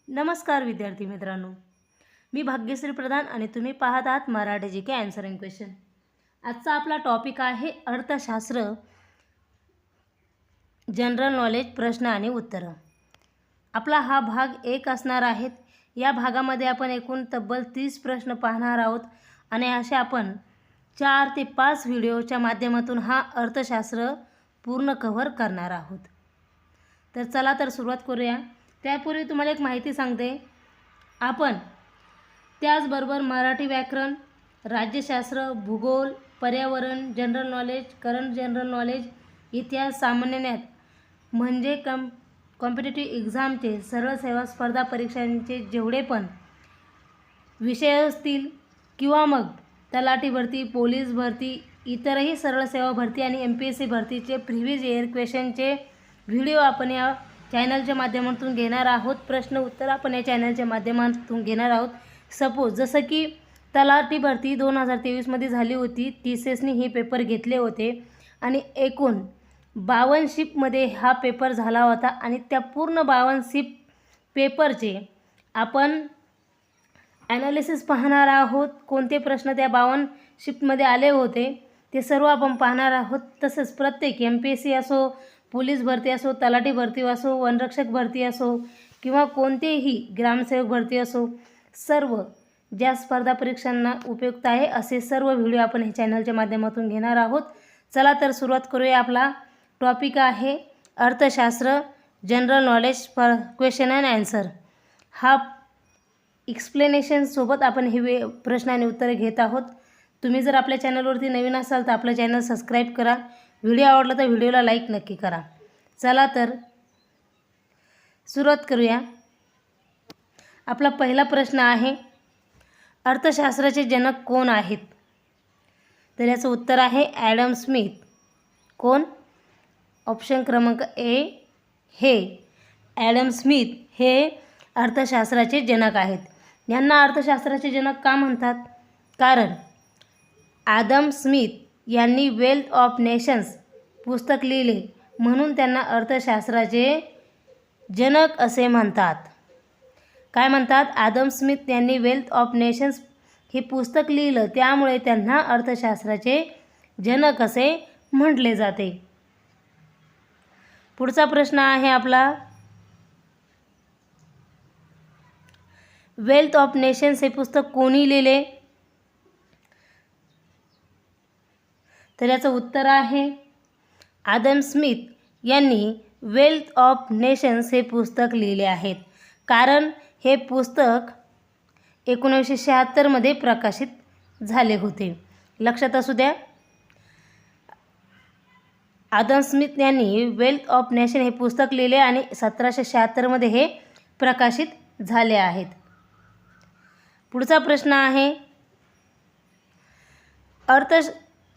नमस्कार विद्यार्थी मित्रांनो, मी भाग्यश्री प्रधान आणि तुम्ही पाहत आहात मराठी जी के आन्सरिंग क्वेश्चन। आजचा आपला टॉपिक आहे अर्थशास्त्र, जनरल नॉलेज प्रश्न आणि उत्तरं। आपला हा भाग 1 असणार आहे। या भागामध्ये आपण एकूण तब्बल 30 प्रश्न पाहणार आहोत आणि असे आपण 4 ते 5 व्हिडिओच्या माध्यमातून हा अर्थशास्त्र पूर्ण कव्हर करणार आहोत। तर चला तर सुरुवात करूया। त्यापूर्वी तुम्हाला एक माहिती सांगते, आपण त्याचबरोबर मराठी व्याकरण, राज्यशास्त्र, भूगोल, पर्यावरण, general knowledge, current general knowledge, इतिहास, सामान्य ज्ञान म्हणजे कॉम्पिटिटिव्ह एक्झामचे, सरळ सेवा स्पर्धा परीक्षांचे जेवढे पण विषय असतील किंवा मग तलाठी भरती, पोलीस भरती, इतरही सरळ सेवा भरती आणि MPSC भरतीचे प्रिव्हियस इयर क्वेश्चनचे व्हिडिओ आपण या चॅनलच्या माध्यमातून घेणार आहोत। प्रश्न उत्तर आपण या चॅनलच्या माध्यमातून घेणार आहोत। सपोज जसं की तलाठी भरती 2023 मध्ये झाली होती, TCSनी हे पेपर घेतले होते आणि एकूण 52 शिफ्टमध्ये हा पेपर झाला होता आणि त्या पूर्ण 52 शिफ्ट पेपरचे आपण ॲनालिसिस पाहणार आहोत। कोणते प्रश्न त्या 52 शिफ्टमध्ये आले होते ते सर्व आपण पाहणार आहोत। तसंच प्रत्येक MPSC असो, पोलीस भरती असो, तलाठी भरती असो, वनरक्षक भरती असो किंवा कोणतेही ग्रामसेवक भरती असो, सर्व ज्या स्पर्धा परीक्षांना उपयुक्त आहे असे सर्व व्हिडिओ आपण या चॅनलच्या माध्यमातून घेणार आहोत। चला तर सुरुवात करूया। आपला टॉपिक आहे अर्थशास्त्र, general knowledge question and answer. हा एक्सप्लेनेशन सोबत आपण हे प्रश्न आणि उत्तरे घेत आहोत। तुम्ही जर आपल्या चॅनलवरती नवीन असाल तर आपलं चॅनल सबस्क्राईब करा। व्हिडिओ आवडला तर व्हिडिओला लाईक नक्की करा। चला तर सुरुवात करूया। आपला पहिला प्रश्न आहे, अर्थशास्त्राचे जनक कोण आहेत? तर याचं उत्तर आहे ॲडम स्मिथ। कोण? ऑप्शन क्रमांक ए, हे ॲडम स्मिथ हे अर्थशास्त्राचे जनक आहेत। यांना अर्थशास्त्राचे जनक का म्हणतात? कारण ॲडम स्मिथ यांनी वेल्थ ऑफ नेशन्स पुस्तक लिहिले म्हणून त्यांना अर्थशास्त्राचे जनक असे म्हणतात। काय म्हणतात? ॲडम स्मिथ यांनी वेल्थ ऑफ नेशन्स हे पुस्तक लिहिलं त्यामुळे त्यांना अर्थशास्त्राचे जनक असे म्हटले जाते। पुढचा प्रश्न आहे आपला, वेल्थ ऑफ नेशन्स हे पुस्तक कोणी लिहिले? तर याचं उत्तर आहे ॲडम स्मिथ यांनी वेल्थ ऑफ नेशन्स हे पुस्तक लिहिले आहेत। कारण हे पुस्तक 1976 मध्ये प्रकाशित झाले होते। लक्षात असू द्या, ॲडम स्मिथ यांनी वेल्थ ऑफ नेशन हे पुस्तक लिहिले आणि 1776 मध्ये हे प्रकाशित झाले आहेत। पुढचा प्रश्न आहे,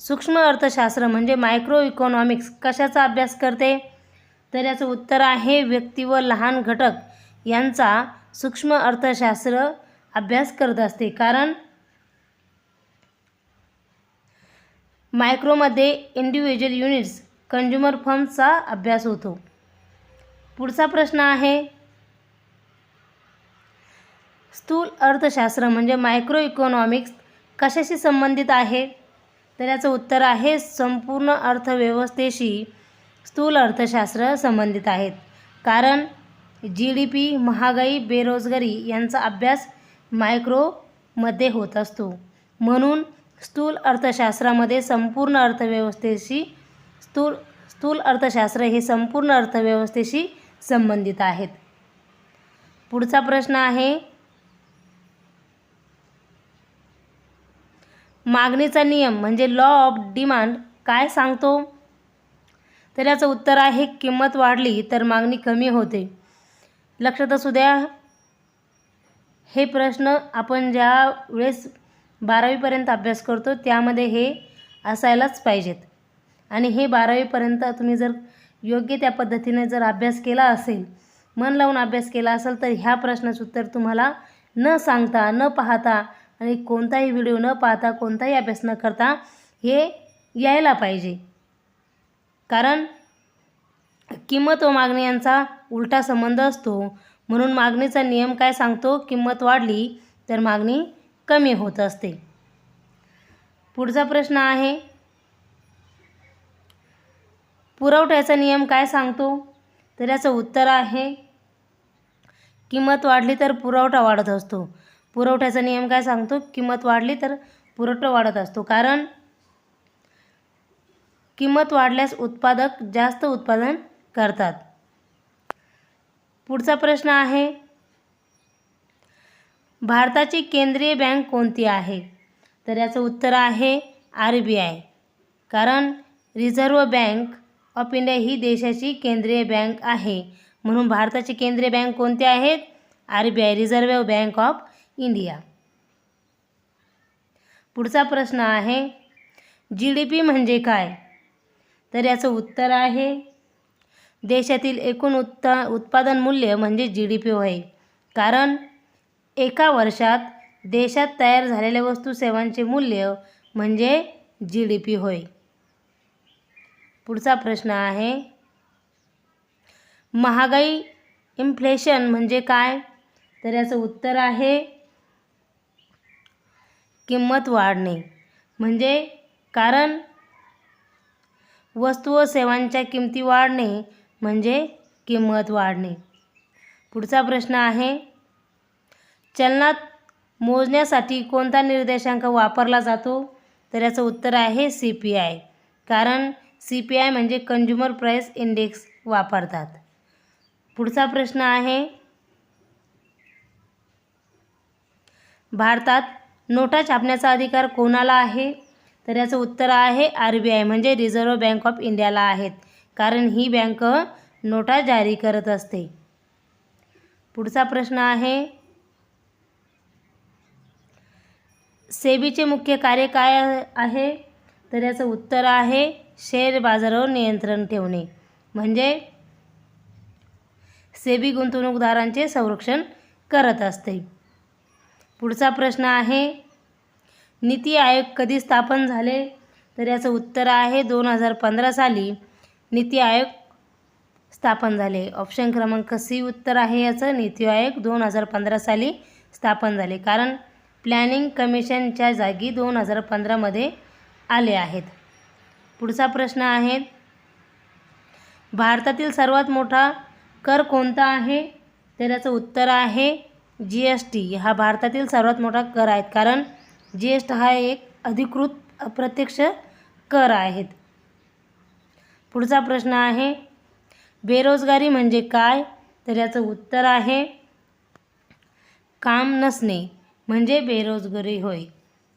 सूक्ष्म अर्थशास्त्र म्हणजे मायक्रो इकॉनॉमिक्स कशाचा अभ्यास करते? तर याचं उत्तर आहे व्यक्ती व लहान घटक यांचा सूक्ष्म अर्थशास्त्र अभ्यास करत असते। कारण मायक्रोमध्ये इंडिव्हिज्युअल युनिट्स, कंझ्युमर फर्मचा अभ्यास होतो। पुढचा प्रश्न आहे, स्थूल अर्थशास्त्र म्हणजे मायक्रो इकॉनॉमिक्स कशाशी संबंधित आहे? तर याचं उत्तर आहे संपूर्ण अर्थव्यवस्थेशी स्थूल अर्थशास्त्र संबंधित आहेत। कारण GDP, महागाई, बेरोजगारी यांचा अभ्यास मायक्रोमध्ये होत असतो। म्हणून स्थूल अर्थशास्त्रामध्ये संपूर्ण अर्थव्यवस्थेशी स्थूल अर्थशास्त्र हे संपूर्ण अर्थव्यवस्थेशी संबंधित आहेत। पुढचा प्रश्न आहे, मागणीचा नियम म्हणजे लॉ ऑफ डिमांड काय सांगतो? तर याचं उत्तर आहे किंमत वाढली तर मागणी कमी होते। लक्षात असू द्या, हे प्रश्न आपण ज्या वेळेस 12वी पर्यंत अभ्यास करतो त्यामध्ये हे असायलाच पाहिजेत आणि हे 12वी पर्यंत तुम्ही जर योग्य त्या पद्धतीने जर अभ्यास केला असेल, मन लावून अभ्यास केला असेल तर ह्या प्रश्नाचं उत्तर तुम्हाला न सांगता, न पाहता आणि कोणताही व्हिडिओ न पाहता, कोणताही अभ्यास न करता हे यायला पाहिजे। कारण किंमत व मागणी यांचा उलटा संबंध असतो म्हणून मागणीचा नियम काय सांगतो? किंमत वाढली तर मागणी कमी होत असते. पुढचा प्रश्न आहे, पुरवठ्याचा नियम काय सांगतो? तर याचं उत्तर आहे, किंमत वाढली तर पुरवठा वाढत असतो. पुरवठ्याचा नियम काय सांगतो? किंमत वाढली तर पुरवठा वाढत असतो, कारण किंमत वाढल्यास उत्पादक जास्त उत्पादन करतात. पुढचा प्रश्न आहे, भारताची केंद्रीय बँक कोणती आहे? तर याचं उत्तर आहे RBI, कारण रिझर्व्ह बँक ऑफ इंडिया ही देशाची केंद्रीय बँक आहे. म्हणून भारताची केंद्रीय बँक कोणती आहेत? RBI, reserve bank of India. पुढचा प्रश्न आहे, GDP म्हणजे काय? तर याचं उत्तर आहे, देशातील एकूण उत्पादन मूल्य म्हणजे GDP होय, कारण एका वर्षात देशात तयार झालेल्या वस्तू सेवांचे मूल्य म्हणजे GDP होय. पुढचा प्रश्न आहे, महागाई इन्फ्लेशन म्हणजे काय? तर याचं उत्तर आहे, किंमत वाढणे, म्हणजे कारण वस्तू व सेवांच्या किमती वाढणे म्हणजे किंमत वाढणे. पुढचा प्रश्न आहे, चलनात मोजण्यासाठी कोणता निर्देशांक वापरला जातो? तर याचं उत्तर आहे CPI, कारण CPI म्हणजे कंझ्युमर प्राईस इंडेक्स वापरतात. पुढचा प्रश्न आहे, भारतात नोटा छापण्याचा अधिकार कोणाला आहे? तर याचं उत्तर आहे RBI म्हणजे रिझर्व्ह बँक ऑफ इंडियाला आहेत, कारण ही बँक नोटा जारी करत असते. पुढचा प्रश्न आहे, सेबीचे मुख्य कार्य काय आहे? तर याचं उत्तर आहे शेअर बाजारावर नियंत्रण ठेवणे, म्हणजे सेबी गुंतवणूकदारांचे संरक्षण करत असते. पुढचा प्रश्न आहे, नीती आयोग कधी स्थापन झाले? तर याचं उत्तर आहे 2015 साली नीती आयोग स्थापन झाले. ऑप्शन क्रमांक C उत्तर आहे याचं. नीती आयोग 2015 साली स्थापन झाले, कारण प्लॅनिंग कमिशनच्या जागी 2015 मध्ये आले आहेत. पुढचा प्रश्न आहे, भारतातील सर्वात मोठा कर कोणता आहे? तर याचं उत्तर आहे GST. हा भारतातील सर्वात मोठा कर आहे, कारण GST हा एक अधिकृत अप्रत्यक्ष कर आहेत. पुढचा प्रश्न आहे, बेरोजगारी म्हणजे काय? तर याचं उत्तर आहे काम नसणे म्हणजे बेरोजगारी होय,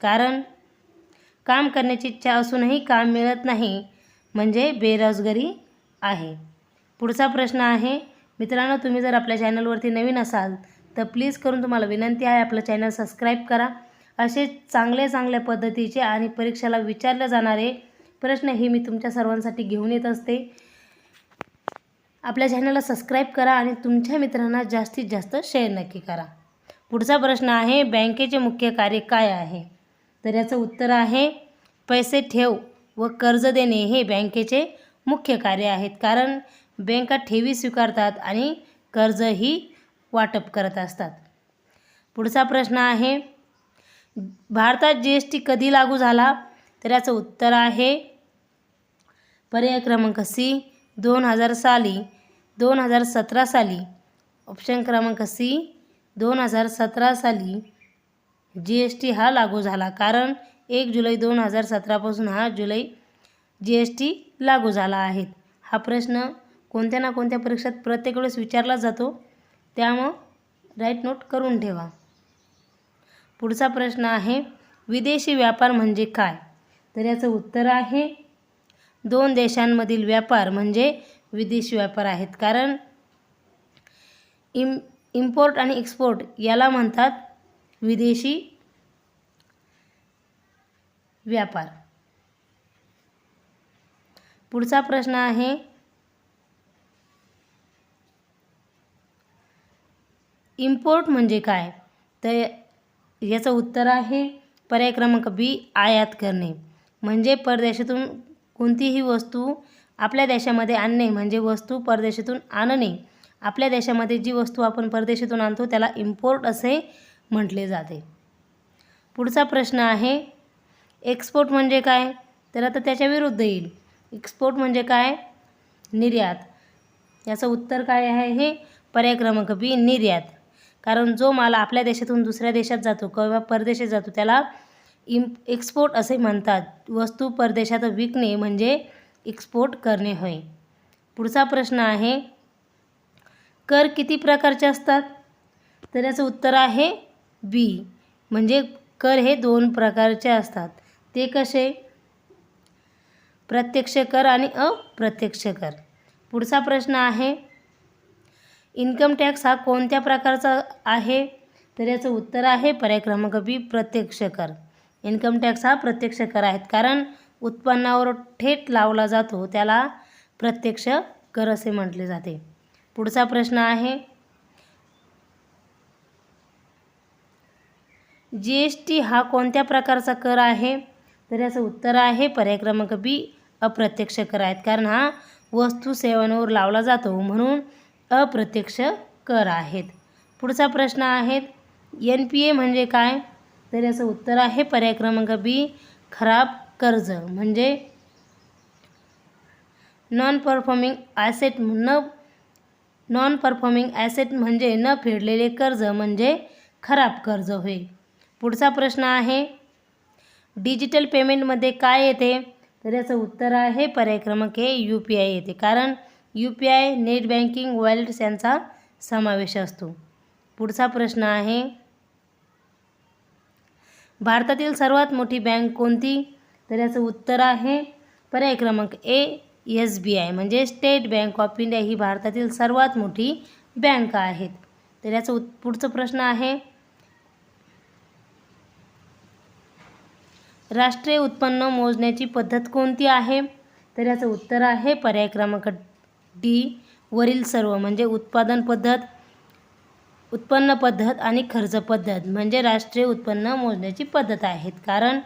कारण काम करण्याची इच्छा असूनही काम मिळत नाही म्हणजे बेरोजगारी आहे. पुढचा प्रश्न आहे, मित्रांनो, तुम्ही जर आपल्या चॅनलवरती नवीन असाल तर प्लीज करून तुम्हाला विनंती आहे, आपलं चॅनल सबस्क्राईब करा. असे चांगल्या पद्धतीचे आणि परीक्षेला विचारले जाणारे प्रश्न हे मी तुमच्या सर्वांसाठी घेऊन येत असते. आपल्या चॅनलला सबस्क्राईब करा आणि तुमच्या मित्रांना जास्तीत जास्त शेअर नक्की करा. पुढचा प्रश्न आहे, बँकेचे मुख्य कार्य काय आहे? तर याचं उत्तर आहे पैसे ठेव व कर्ज देणे हे बँकेचे मुख्य कार्य आहेत, कारण बँका ठेवी स्वीकारतात आणि कर्जही वाटप करत असतात. पुढचा प्रश्न आहे, भारतात GST कधी लागू झाला? तर याचं उत्तर आहे पर्याय क्रमांक C 2000 साली 2017 साली. ऑप्शन क्रमांक C 2017 साली GST हा लागू झाला, कारण 1 जुलै 2017 पासून हा GST लागू झाला आहे. हा प्रश्न कोणत्या ना कोणत्या परीक्षेत प्रत्येक वेळेस विचारला जातो, त्यामुळे राईट नोट करून ठेवा. पुढचा प्रश्न आहे, विदेशी व्यापार म्हणजे काय? तर याचं उत्तर आहे 2 देशांमधील व्यापार म्हणजे विदेशी व्यापार आहेत, कारण इम्पोर्ट आणि एक्सपोर्ट याला म्हणतात विदेशी व्यापार. पुढचा प्रश्न आहे, इम्पोर्ट म्हणजे काय? तर याचं उत्तर आहे पर्याय क्रमांक B आयात करणे, म्हणजे परदेशातून कोणतीही वस्तू आपल्या देशामध्ये आणणे म्हणजे वस्तू परदेशातून आणणे आपल्या देशामध्ये जी वस्तू आपण परदेशातून आणतो त्याला इम्पोर्ट असे म्हटले जाते. पुढचा प्रश्न आहे, एक्सपोर्ट म्हणजे काय? तर आता त्याच्या विरुद्ध येईल. एक्सपोर्ट म्हणजे काय? निर्यात. याचं उत्तर काय आहे? हे पर्याय क्रमांक बी, निर्यात. कारण जो माल आपल्या देशातून दुसऱ्या देशात जातो किंवा परदेशात जातो त्याला एक्सपोर्ट असे म्हणतात. वस्तू परदेशात विकणे म्हणजे एक्सपोर्ट करणे होय. पुढचा प्रश्न आहे, कर किती प्रकारचे असतात? तर याचं उत्तर आहे बी, म्हणजे कर हे 2 प्रकारचे असतात. ते कसे? प्रत्यक्ष कर आणि अप्रत्यक्ष कर. पुढचा प्रश्न आहे, इन्कम टॅक्स हा कोणत्या प्रकारचा आहे? तर याचं उत्तर आहे पर्याय क्रमांक बी, प्रत्यक्ष कर. इन्कम टॅक्स हा प्रत्यक्ष कर आहेत, कारण उत्पन्नावर थेट लावला जातो त्याला प्रत्यक्ष कर असे म्हटले जाते. पुढचा प्रश्न आहे, GST हा कोणत्या प्रकारचा कर आहे? तर याचं उत्तर आहे पर्याय क्रमांक बी, अप्रत्यक्ष कर आहेत, कारण हा वस्तू सेवांवर लावला जातो म्हणून अप्रत्यक्ष कर आहेत. पुढचा प्रश्न आहे, NPA म्हणजे काय? तर याचं उत्तर आहे पर्याय क्रमांक बी, खराब कर्ज. म्हणजे नॉन परफॉर्मिंग ॲसेट म्हणजे न फेडलेले कर्ज म्हणजे खराब कर्ज होय. पुढचा प्रश्न आहे, डिजिटल पेमेंटमध्ये काय येते? तर याचं उत्तर आहे पर्याय क्रमांक ए, UPI येते, कारण UPI, नेट बँकिंग, वॉलेट्स यांचा समावेश असतो. पुढचा प्रश्न आहे, भारतातील सर्वात मोठी बँक कोणती? तर याचं उत्तर आहे पर्याय क्रमांक ए, SBI म्हणजे स्टेट बँक ऑफ इंडिया ही भारतातील सर्वात मोठी बँक आहेत. तर याचं पुढचा प्रश्न आहे, राष्ट्रीय उत्पन्न मोजण्याची पद्धत कोणती आहे? तर याचं उत्तर आहे पर्याय क्रमांक डी, वरील सर्व. म्हणजे उत्पादन पद्धत, उत्पन्न पद्धत आणि खर्च पद्धत म्हणजे राष्ट्रीय उत्पन्न मोजण्याची पद्धत आहेत, कारण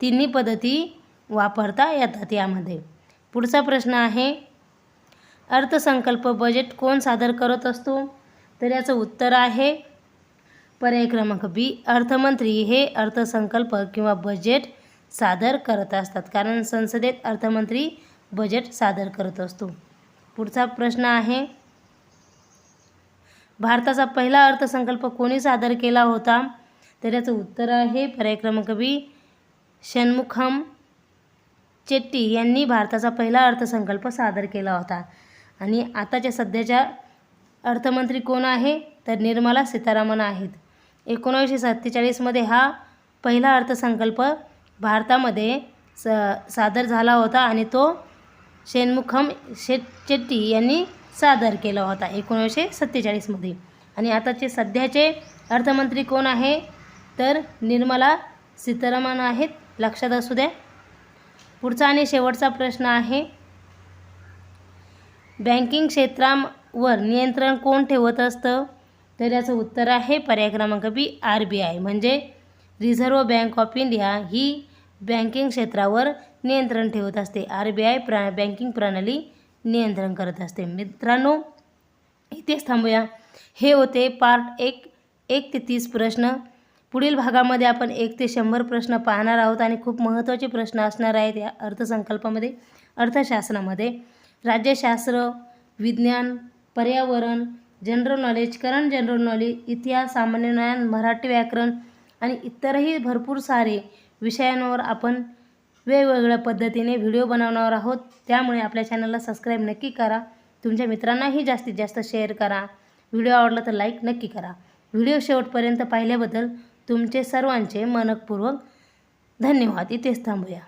तिन्ही पद्धती वापरता येतात यामध्ये. पुढचा प्रश्न आहे, अर्थसंकल्प बजेट कोण सादर करत असतो? तर याचं उत्तर आहे पर्याय क्रमांक बी, अर्थमंत्री हे अर्थसंकल्प किंवा बजेट सादर करत असतात, कारण संसदेत अर्थमंत्री बजेट सादर करत असतो. पुढचा प्रश्न आहे, भारताचा पहिला अर्थसंकल्प कोणी सादर केला होता? तर याचं उत्तर आहे पर्याय क्रमांक बी, षण्मुखम चेट्टी यांनी भारताचा पहिला अर्थसंकल्प सादर केला होता. आणि आताच्या सध्याच्या अर्थमंत्री कोण आहे? तर निर्मला सीतारामन आहेत. 1947मध्ये हा पहिला अर्थसंकल्प भारतामध्ये सादर झाला होता आणि तो षण्मुखम चेट्टी यांनी सादर केला होता 1947मध्ये. आणि आताचे सध्याचे अर्थमंत्री कोण आहे? तर निर्मला सीतारामन आहेत, लक्षात असू द्या. पुढचा आणि शेवटचा प्रश्न आहे, बँकिंग क्षेत्रावर नियंत्रण कोण ठेवत असतं? तर याचं उत्तर आहे पर्याय क्रमांक बी, RBI म्हणजे reserve bank of India he banking क्षेत्रावर नियंत्रण ठेवत असते. RBI बँकिंग प्रणाली नियंत्रण करत असते. मित्रांनो, इथेच थांबूया. हे होते पार्ट 1 ते 30 प्रश्न. पुढील भागामध्ये आपण 1 ते 100 प्रश्न पाहणार आहोत आणि खूप महत्त्वाचे प्रश्न असणार आहेत या अर्थसंकल्पामध्ये. अर्थशास्त्रामध्ये राज्यशास्त्र, विज्ञान, पर्यावरण, general knowledge, current general knowledge, इतिहास, सामान्य ज्ञान, मराठी व्याकरण आणि इतरही भरपूर सारे विषयांवर आपण वेगवेगळ्या पद्धतीने व्हिडिओ बनवणार आहोत. त्यामुळे आपल्या चॅनलला सबस्क्राईब नक्की करा. तुमच्या मित्रांनाही जास्तीत जास्त शेअर करा. व्हिडिओ आवडला तर लाईक नक्की करा. व्हिडिओ शेवटपर्यंत पाहिल्याबद्दल तुमचे सर्वांचे मनःपूर्वक धन्यवाद. इथेच थांबूया.